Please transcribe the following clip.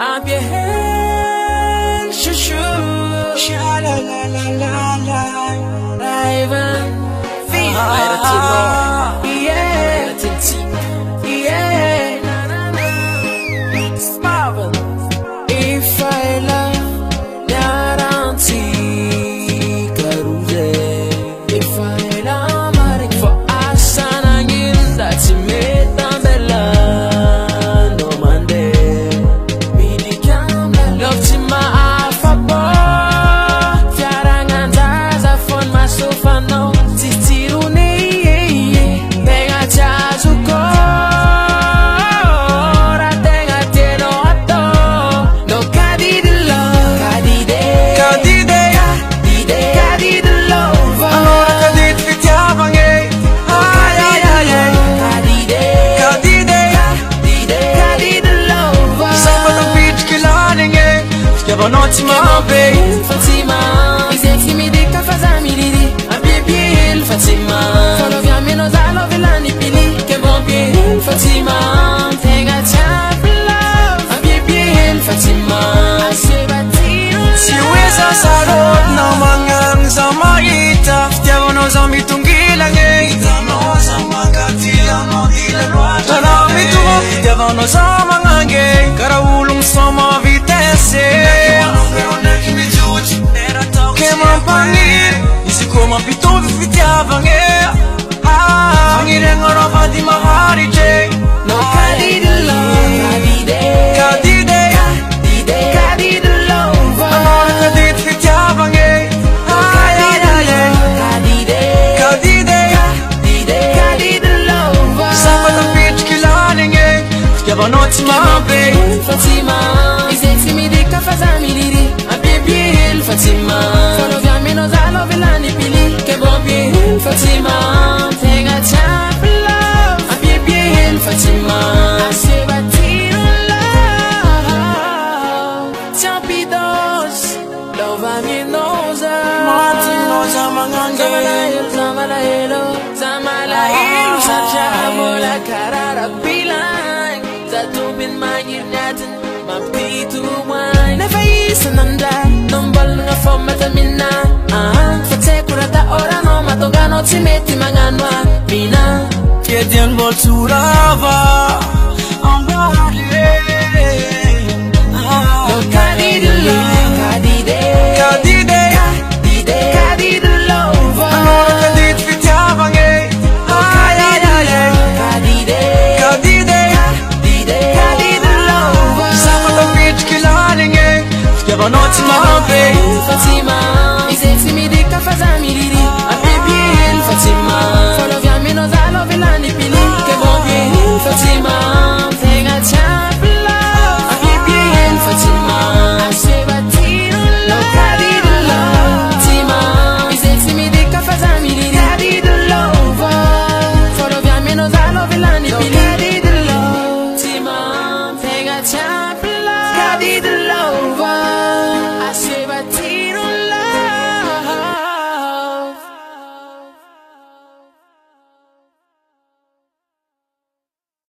I'm your hand, shoo shoo, sha la la la la la. Raven, Viva, yeah, yeah, Marvel. If I love, guarantee, karuze. If I love, marik for us, and I'm that's it. Fatima, babe, Fatima. Iseki mi dika fazami didi. Abibil, Fatima. Follow via me no zalo vilani pili. Ke bombil, Fatima. Tenga chap love. Abibil, Fatima. Asibatino. Siweza sarot na mangang zamaita. Tiagono zamitungilange. Tiagono zamakatila no dilalwa. Talamitumo. Tiagono zamangange. Karaulung sama vitesse. Come up to the Fitiavange. I'm getting on over the Mahari J. No, Kadi the love, Kadi the love. I'm on Kadi Fitiavange. Kadi the love. Some of the bitch killing it. You have not my babe. Fatima, is it me the Kafazami Didi? A baby, Fatima. Follow your minos, I love Ilani Pili. Fatima, take a chap love. I'm your being Fatima. I say, but love. Champidos, love, I'm in nose. Martino's a mangange. Zamalaelo, such a mola carara beeline. That open my united, my pay to wine. Never is an under, number for Matamina. Timeti manganwa mina Kedian bolturava